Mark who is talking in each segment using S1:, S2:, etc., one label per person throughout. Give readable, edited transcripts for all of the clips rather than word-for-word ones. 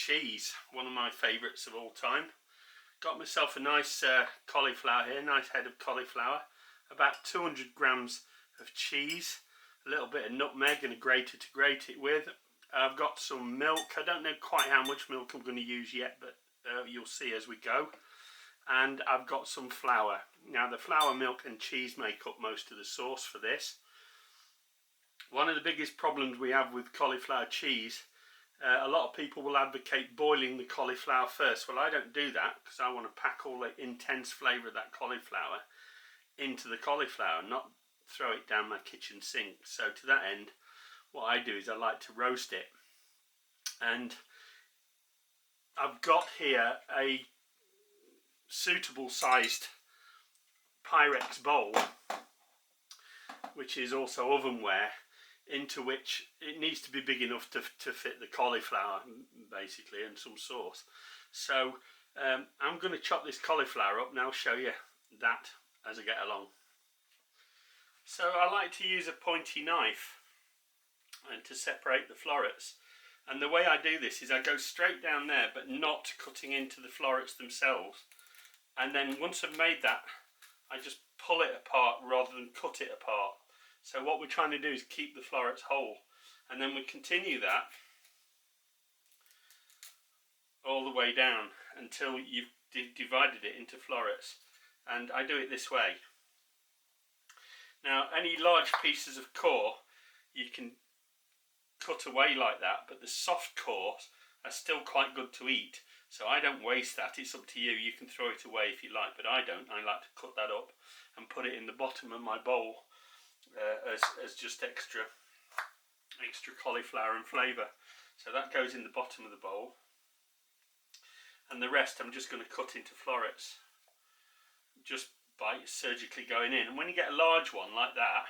S1: cheese, one of my favourites of all time. Got myself a nice cauliflower here, nice head of cauliflower, about 200 grams of cheese, a little bit of nutmeg and a grater to grate it with. I've got some milk. I don't know quite how much milk I'm going to use yet, but you'll see as we go. And I've got some flour. Now the flour, milk and cheese make up most of the sauce for this. One of the biggest problems we have with cauliflower cheese, a lot of people will advocate boiling the cauliflower first. Well, I don't do that because I want to pack all the intense flavour of that cauliflower into the cauliflower, not throw it down my kitchen sink. So to that end, what I do is I like to roast it. And I've got here a suitable sized Pyrex bowl, which is also ovenware, into which it needs to be big enough to fit the cauliflower basically and some sauce. So I'm going to chop this cauliflower up and I'll show you that as I get along. So I like to use a pointy knife and to separate the florets, and the way I do this is I go straight down there but not cutting into the florets themselves, and then once I've made that I just pull it apart rather than cut it apart. So what we're trying to do is keep the florets whole, and then we continue that all the way down until you've divided it into florets, and I do it this way. Now any large pieces of core you can cut away like that, but the soft cores are still quite good to eat, so I don't waste that. It's up to you. You can throw it away if you like, but I don't. I like to cut that up and put it in the bottom of my bowl as just extra cauliflower and flavour. So that goes in the bottom of the bowl, and the rest I'm just going to cut into florets just by surgically going in. And when you get a large one like that,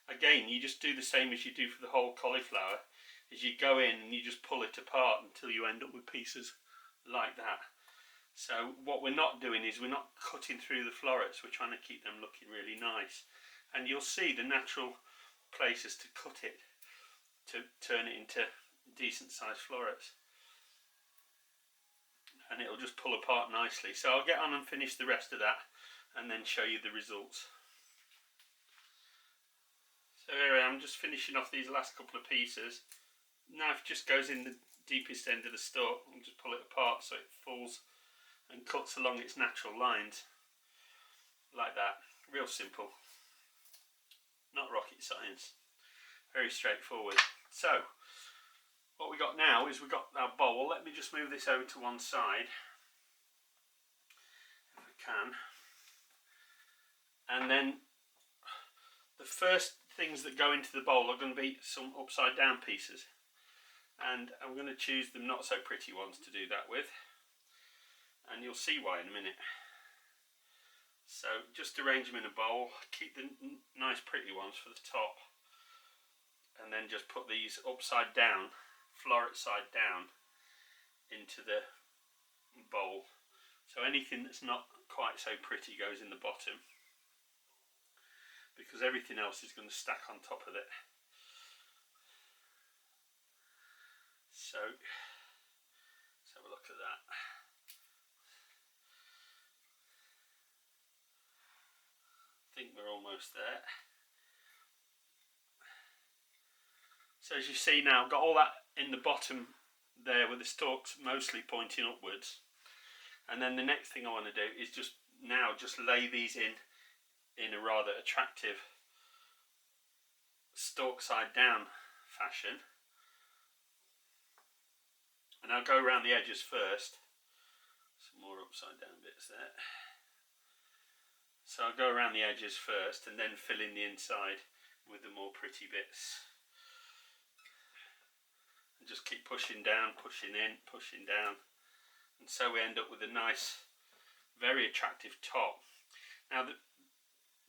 S1: again you just do the same as you do for the whole cauliflower, is you go in and you just pull it apart until you end up with pieces like that. So what we're not doing is we're not cutting through the florets, we're trying to keep them looking really nice. And you'll see the natural places to cut it to turn it into decent sized florets, and it'll just pull apart nicely. So I'll get on and finish the rest of that and then show you the results. So here I am, just finishing off these last couple of pieces. Knife just goes in the deepest end of the stalk and just pull it apart so it falls and cuts along its natural lines like that. Real simple. Not rocket science, very straightforward. So what we got now is we've got our bowl. Let me just move this over to one side if I can, and then the first things that go into the bowl are going to be some upside down pieces, and I'm going to choose the not so pretty ones to do that with, and you'll see why in a minute. So just arrange them in a bowl, keep the nice pretty ones for the top, and then just put these upside down, floret side down, into the bowl. So anything that's not quite so pretty goes in the bottom, because everything else is going to stack on top of it. So let's have a look at that. I think we're almost there. So as you see now, I've got all that in the bottom there with the stalks mostly pointing upwards. And then the next thing I want to do is just lay these in a rather attractive stalk side down fashion. And I'll go around the edges first. Some more upside down bits there. So I'll go around the edges first and then fill in the inside with the more pretty bits. And just keep pushing down, pushing in, pushing down. And so we end up with a nice, very attractive top. Now,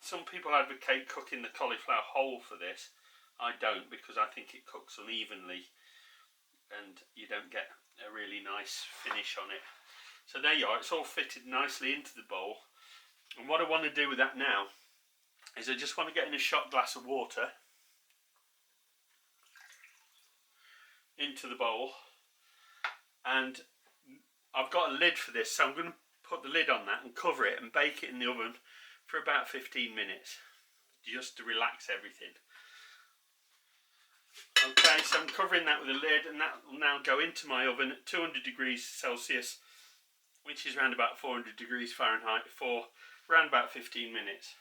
S1: some people advocate cooking the cauliflower whole for this. I don't, because I think it cooks unevenly and you don't get a really nice finish on it. So there you are, it's all fitted nicely into the bowl. And what I want to do with that now is I just want to get in a shot glass of water into the bowl, And I've got a lid for this, so I'm going to put the lid on that and cover it and bake it in the oven for about 15 minutes, just to relax everything. Okay, so I'm covering that with a lid, and that will now go into my oven at 200 degrees Celsius, which is around about 400 degrees Fahrenheit, for around about 15 minutes.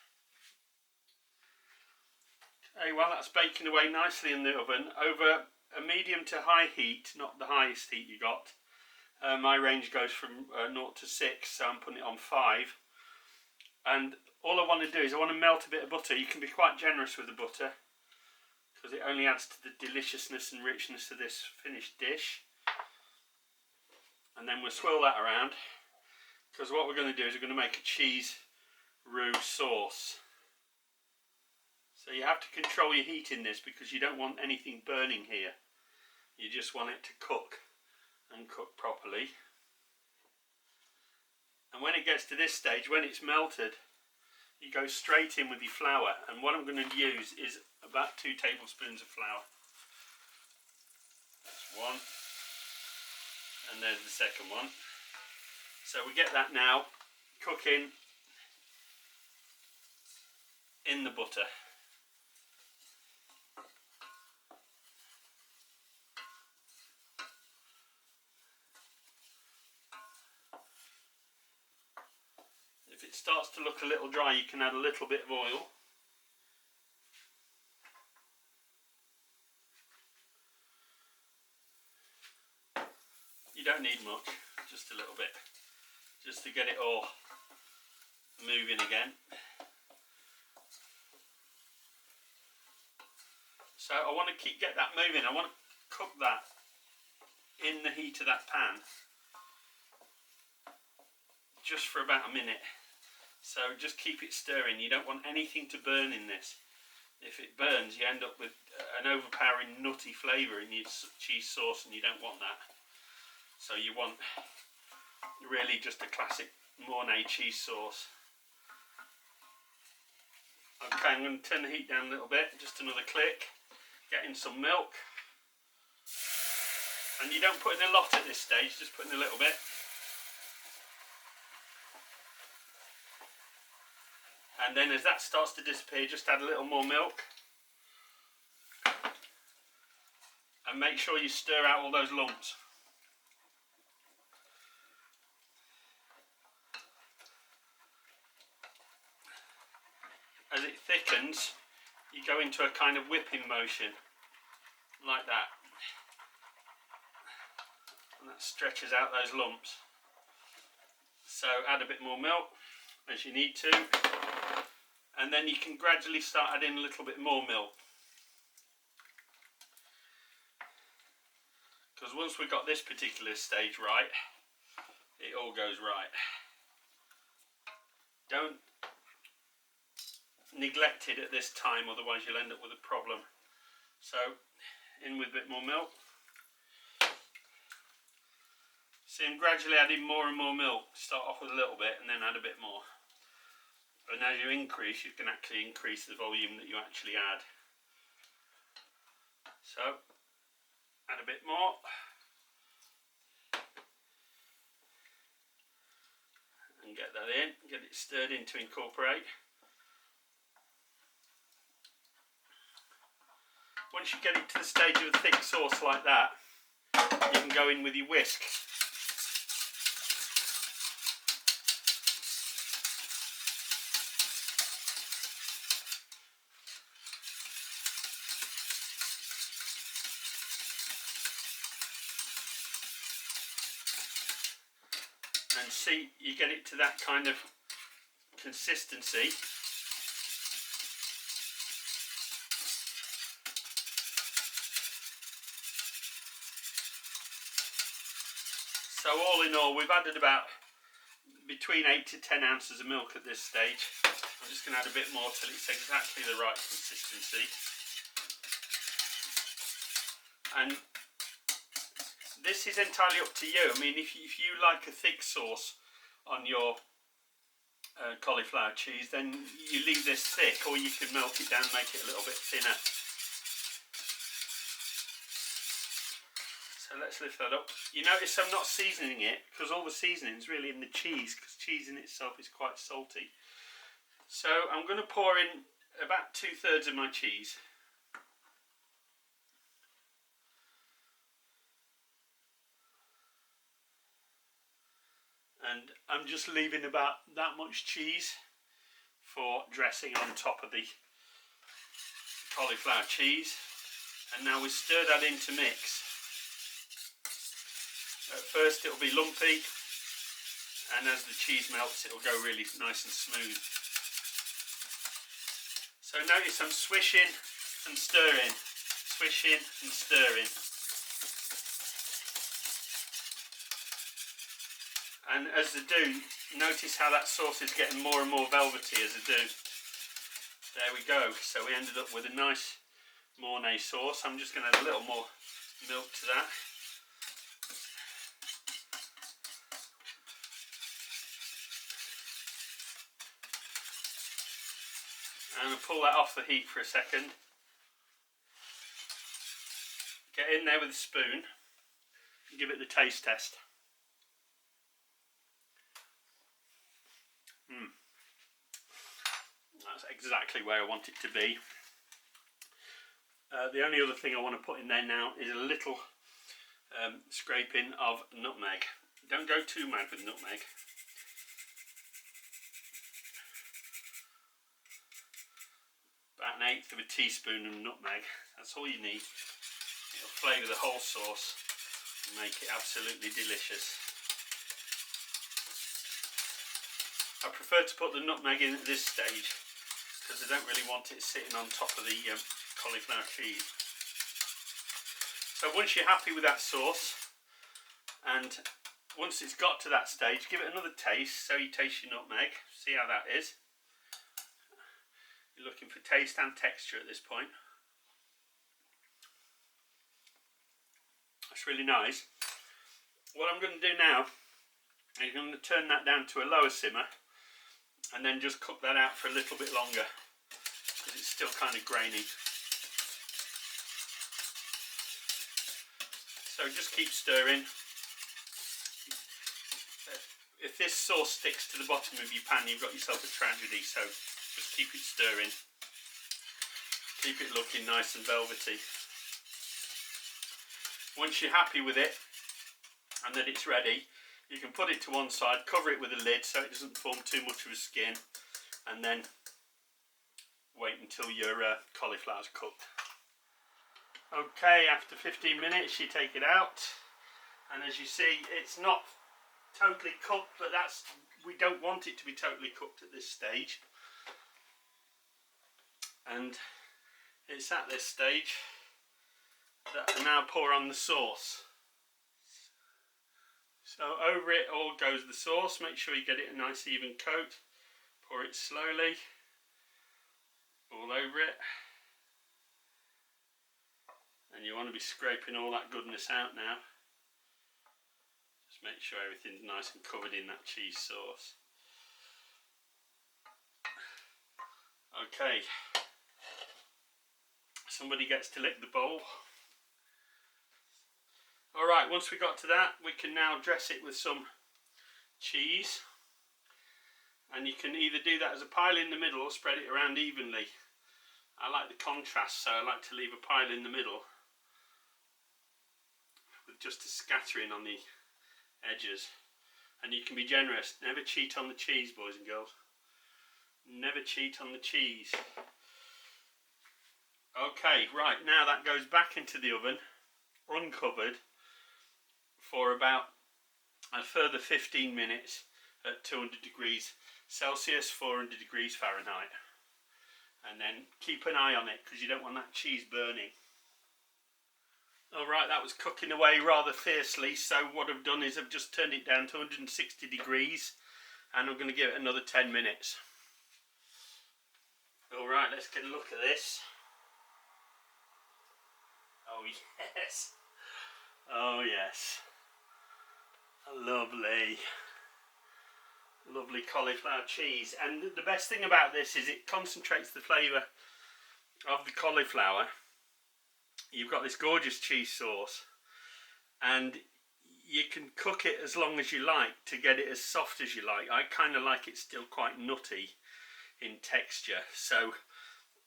S1: Okay, while that's baking away nicely in the oven, over a medium to high heat, not the highest heat you got. My range goes from 0 to 6, so I'm putting it on 5. And all I want to do is I want to melt a bit of butter. You can be quite generous with the butter, because it only adds to the deliciousness and richness of this finished dish. And then we'll swirl that around, because what we're going to do is we're going to make a cheese roux sauce. So you have to control your heat in this, because you don't want anything burning here. You just want it to cook and cook properly. And when it gets to this stage, when it's melted, you go straight in with your flour. And what I'm going to use is about 2 tablespoons of flour. That's one. And there's the second one. So we get that now cooking in the butter. If it starts to look a little dry, you can add a little bit of oil. You don't need much, just a little bit, just to get it all moving again. So I want to get that moving. I want to cook that in the heat of that pan just for about a minute. So just keep it stirring. You don't want anything to burn in this. If it burns, you end up with an overpowering nutty flavour in your cheese sauce, and you don't want that. So you want really just a classic Mornay cheese sauce. Okay, I'm going to turn the heat down a little bit, just another click. Get in some milk. And you don't put in a lot at this stage, just put in a little bit. And then as that starts to disappear, just add a little more milk. And make sure you stir out all those lumps. As it thickens, you go into a kind of whipping motion, like that. And that stretches out those lumps. So add a bit more milk, as you need to. And then you can gradually start adding a little bit more milk. Because once we've got this particular stage right, it all goes right. Don't neglect it at this time, otherwise you'll end up with a problem. So in with a bit more milk. See, I'm gradually adding more and more milk. Start off with a little bit and then add a bit more. And as you increase, you can actually increase the volume that you actually add. So add a bit more. And get that in, get it stirred in to incorporate. Once you get it to the stage of a thick sauce like that, you can go in with your whisk. And see, you get it to that kind of consistency. So all in all, we've added about between 8 to 10 ounces of milk at this stage. I'm just going to add a bit more till it's exactly the right consistency. And this is entirely up to you. I mean, if you like a thick sauce on your cauliflower cheese, then you leave this thick, or you can melt it down and make it a little bit thinner. So So let's lift that up. You notice I'm not seasoning it because all the seasoning is really in the cheese, because cheese in itself is quite salty. So I'm going to pour in about 2/3 of my cheese. And I'm just leaving about that much cheese for dressing on top of the cauliflower cheese. And now we stir that in to mix. At first it'll be lumpy, and as the cheese melts it'll go really nice and smooth. So notice I'm swishing and stirring, swishing and stirring. And as I do, notice how that sauce is getting more and more velvety as I do. There we go. So we ended up with a nice Mornay sauce. I'm just going to add a little more milk to that. And I'll pull that off the heat for a second. Get in there with a spoon and give it the taste test. That's exactly where I want it to be. The only other thing I want to put in there now is a little scraping of nutmeg. Don't go too mad with nutmeg. About 1/8 of a teaspoon of nutmeg. That's all you need. It'll flavour the whole sauce and make it absolutely delicious. I prefer to put the nutmeg in at this stage because I don't really want it sitting on top of the cauliflower cheese. So once you're happy with that sauce, and once it's got to that stage, give it another taste. So you taste your nutmeg, see how that is. You're looking for taste and texture at this point. That's really nice. What I'm going to do now is I'm going to turn that down to a lower simmer and then just cook that out for a little bit longer because it's still kind of grainy. So just keep stirring. If this sauce sticks to the bottom of your pan, you've got yourself a tragedy, so just keep it stirring. Keep it looking nice and velvety. Once you're happy with it and that it's ready, you can put it to one side, cover it with a lid so it doesn't form too much of a skin, and then wait until your cauliflower's cooked. Okay, after 15 minutes you take it out, and as you see it's not totally cooked, but we don't want it to be totally cooked at this stage. And it's at this stage that I now pour on the sauce. So over it all goes the sauce. Make sure you get it a nice even coat. Pour it slowly all over it. And you want to be scraping all that goodness out now. Just make sure everything's nice and covered in that cheese sauce. Okay. Somebody gets to lick the bowl. Alright, once we got to that, we can now dress it with some cheese. And you can either do that as a pile in the middle or spread it around evenly. I like the contrast, so I like to leave a pile in the middle with just a scattering on the edges. And you can be generous. Never cheat on the cheese, boys and girls. Never cheat on the cheese. Okay, right, now that goes back into the oven, uncovered, for about a further 15 minutes at 200 degrees Celsius, 400 degrees Fahrenheit. And then keep an eye on it because you don't want that cheese burning. Alright, that was cooking away rather fiercely, so what I've done is I've just turned it down to 160 degrees and I'm going to give it another 10 minutes. Alright, let's get a look at this. Oh yes. Oh yes. Lovely. Lovely cauliflower cheese. And the best thing about this is it concentrates the flavour of the cauliflower. You've got this gorgeous cheese sauce and you can cook it as long as you like to get it as soft as you like. I kind of like it still quite nutty in texture, so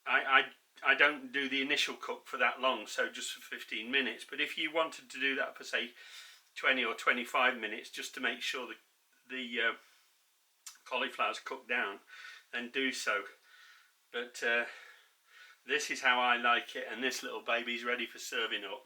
S1: I don't do the initial cook for that long, so just for 15 minutes. But if you wanted to do that for say 20 or 25 minutes just to make sure the cauliflower's cooked down, then do so. But this is how I like it, and this little baby's ready for serving up.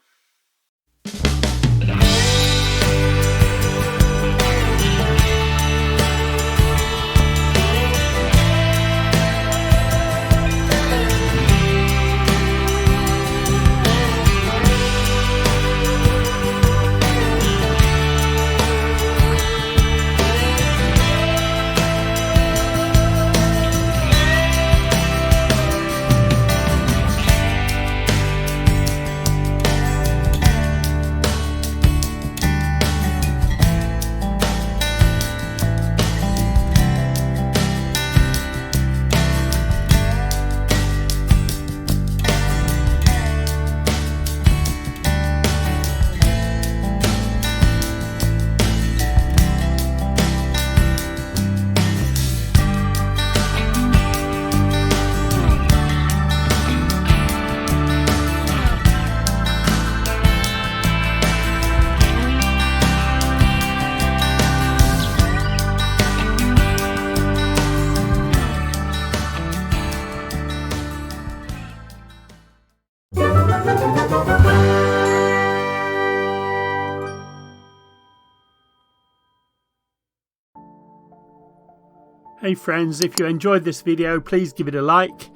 S1: Hey friends, if you enjoyed this video, please give it a like.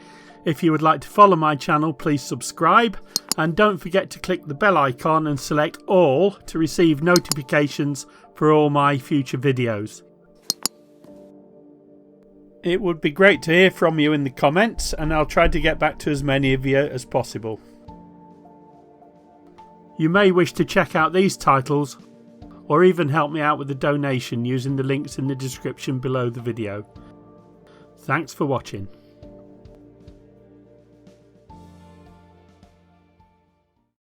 S1: If you would like to follow my channel, please subscribe, and don't forget to click the bell icon and select all to receive notifications for all my future videos. It would be great to hear from you in the comments, and I'll try to get back to as many of you as possible. You may wish to check out these titles or even help me out with a donation using the links in the description below the video. Thanks for watching.